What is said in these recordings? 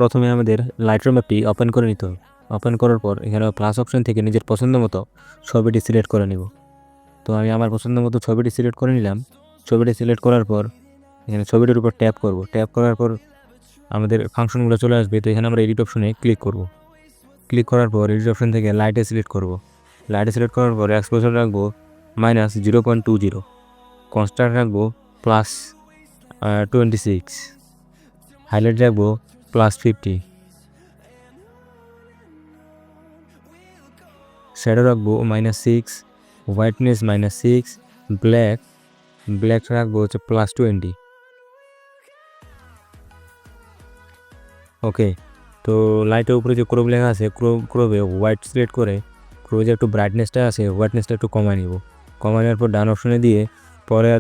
প্রথমে আমাদের লাইটরুম অ্যাপটি ওপেন করে নিতে হবে। ওপেন করার পর এখানে প্লাস অপশন থেকে নিজের পছন্দ মতো ছবিটি সিলেক্ট করে নিব। তো আমি আমার পছন্দ মতো ছবিটি সিলেক্ট করে নিলাম। ছবিটি সিলেক্ট করার পর এখানে ছবিটির উপর ট্যাপ করব। ট্যাপ করার পর আমাদের ফাংশনগুলো চলে আসবে। তো এখানে আমরা এডিট অপশনে ক্লিক করব। ক্লিক করার পর এডিট অপশন থেকে লাইটে সিলেক্ট করব। লাইটে সিলেক্ট করার পর এক্সপোজার রাখবো -0.20, কনস্ট্যান্ট রাখবো +26, হাইলাইট রাখবো +50, শ্যাডো রাখবো -6, হোয়াইটনেস -6, ব্ল্যাক রাখবো হচ্ছে +20। ওকে, তো লাইটের উপরে যে ক্রোপ লেখা আছে ক্রোপে হোয়াইট সিলেক্ট করে ক্রোপে যে একটু ব্রাইটনেসটা আছে হোয়াইটনেসটা একটু কমায় নিব। কমানোর পর ডান অপশনে দিয়ে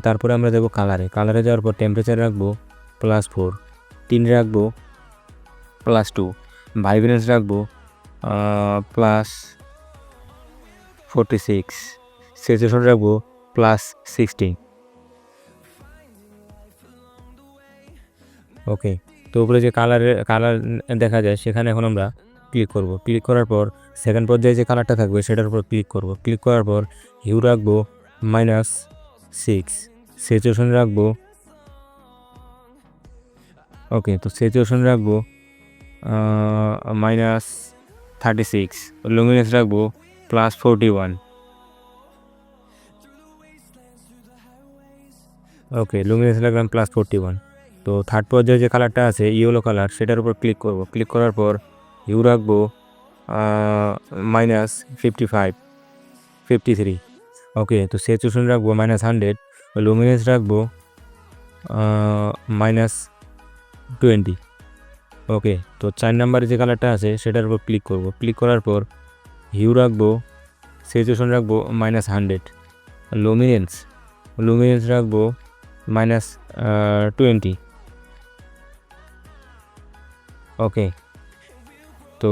তারপরে আমরা দেবো কালারে যাওয়ার পর টেম্পারেচার রাখবো +4, টিন রাখবো +2, ভাইব্রেন্স রাখবো +46, স্যাচুরেশন রাখবো +16। ওকে, তো উপরে যে কালার দেখা যায় সেখানে এখন আমরা ক্লিক করব। ক্লিক করার পর সেকেন্ড পর্যায়ে যে কালারটা থাকবে সেটার উপর ক্লিক করব। ক্লিক করার পর হিউ রাখবো -6, স্যাচুরেশন রাখবো ওকে, তো স্যাচুরেশন রাখবো -36, লুমিনেন্স রাখবো +41। ওকে, লুমিনেন্স রাখলাম +41। তো থার্ড পর্যায়ে যে কালারটা আছে ইয়েলো কালার সেটার উপর ক্লিক করব। ক্লিক করার পর হিউ রাখবো -55, 53। ওকে, তো স্যাচুরেশন রাখবো -100, লুমিনেন্স রাখবো -20। ওকে, তো 4 নাম্বারে যে কালারটা আছে সেটার উপর ক্লিক করব। ক্লিক করার পর হিউ রাখবো, স্যাচুরেশন রাখবো -100, লুমিনেন্স রাখবো -20। ওকে, তো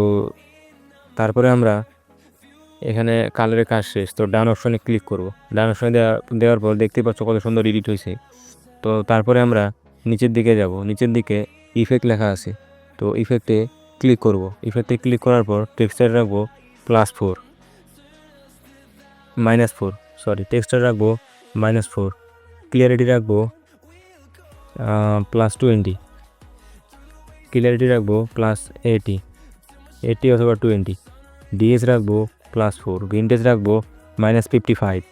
তারপরে আমরা এখানে কালারের কাজ শেষ। তো ডান অপশনে ক্লিক করব। ডান অপশনে দেওয়ার পর দেখতে পাচ্ছ কত সুন্দর এডিট হয়েছে। তো তারপরে আমরা নিচের দিকে যাব। নিচের দিকে ইফেক্ট লেখা আছে, তো ইফেক্টে ক্লিক করব। ইফেক্টে ক্লিক করার পর টেক্সচার রাখবো +4, -4, টেক্সচার রাখবো -4, ক্লিয়ারিটি রাখবো +20, ক্লিয়ারিটি রাখবো +80 অথবা 20, ডিএস রাখবো +4, ভিনটেজ রাখবো -55।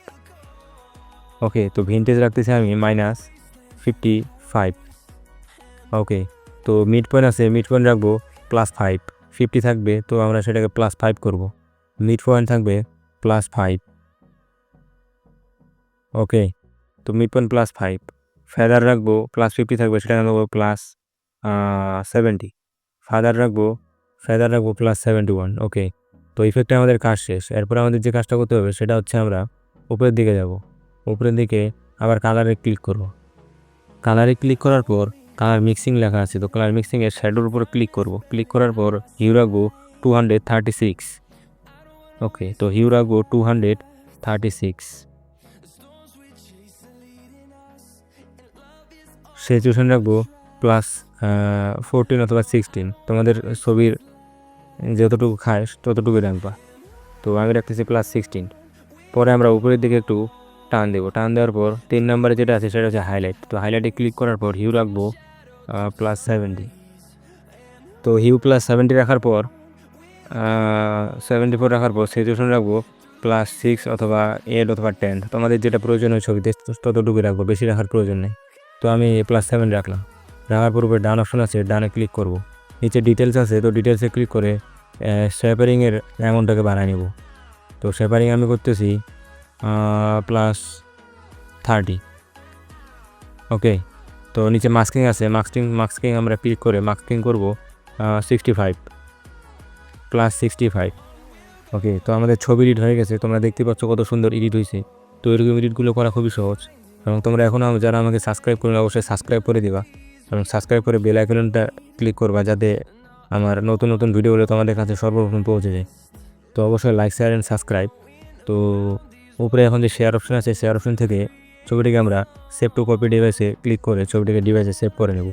ওকে, তো ভিনটেজ রাখতেছি আমি -55। ওকে, তো মিড পয়েন্ট আছে, মিড পয়েন্ট রাখবো +5, 50 থাকবে তো আমরা সেটাকে +5 করব। মিড পয়েন্ট থাকবে +5। ওকে, তো মিড পয়েন্ট +5, ফেদার রাখবো +50 থাকবে সেটা রাখবো +70, ফেদার রাখবো +71। ওকে, তো ইফেক্টে আমাদের কাজ শেষ। এরপর আমাদের যে কাজটা করতে হবে সেটা হচ্ছে আমরা উপরের দিকে যাব। উপরের দিকে আবার কালারে ক্লিক করব। কালারে ক্লিক করার পর কালার মিক্সিং লেখা আছে, তো কালার মিক্সিংয়ের শ্যাডোর উপর ক্লিক করব। ক্লিক করার পর হিউ রাখবো 236। ওকে, তো হিউ রাখবো 236, স্যাচুরেশন রাখবো +14 অথবা 16, তোমাদের ছবির যতটুকু খায় ততটুকুই রাখবা। তো আমি রাখতেছি +16। পরে আমরা উপরের দিকে একটু টান দেবো। টান দেওয়ার পর 3 নাম্বারে যেটা আছে সেটা হচ্ছে হাইলাইট। তো হাইলাইটে ক্লিক করার পর হিউ রাখবো +70। তো হিউ +70 রাখার পর 74 রাখার পর স্যাচুরেশন রাখবো +6 অথবা 8 অথবা 10, তোমাদের যেটা প্রয়োজন হয় ছবিতে ততটুকুই রাখবো, বেশি রাখার প্রয়োজন নেই। তো আমি +7 রাখলাম। রাখার পর উপরে ডান অপশন আছে, ডানে ক্লিক করব। নিচে ডিটেলস আছে, তো ডিটেলসে ক্লিক করে শেপারিংয়ের অ্যামাউন্টটাকে বাড়ায় নেব। তো শেপারিং আমি করতেছি +30। ওকে, তো নিচে মাস্কিং আছে, মাস্কিং আমরা ক্লিক করে মাস্কিং করব 65, +65। ওকে, তো আমাদের ছবি এডিট হয়ে গেছে। তোমরা দেখতে পাচ্ছ কত সুন্দর এডিট হয়েছে। তো এরকম এডিটগুলো করা খুবই সহজ, এবং তোমরা এখনও যারা আমাকে সাবস্ক্রাইব করলে অবশ্যই সাবস্ক্রাইব করে দিবা, এবং সাবস্ক্রাইব করে বেল আইকনটা ক্লিক করবা যাতে আমার নতুন নতুন ভিডিওগুলো তোমাদের কাছে সর্বপ্রথম পৌঁছে যায়। তো অবশ্যই লাইক, শেয়ার অ্যান্ড সাবস্ক্রাইব। তো উপরে এখন যে শেয়ার অপশন আছে, শেয়ার অপশন থেকে ছবিটিকে আমরা সেভ টু কপি ডিভাইসে ক্লিক করে ছবিটিকে ডিভাইসে সেভ করে নেব।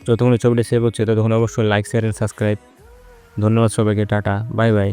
যতক্ষণ ছবিটা সেভ হচ্ছে ততক্ষণ অবশ্যই লাইক শেয়ার এন্ড সাবস্ক্রাইব। ধন্যবাদ সবাইকে, টাটা, বাই বাই।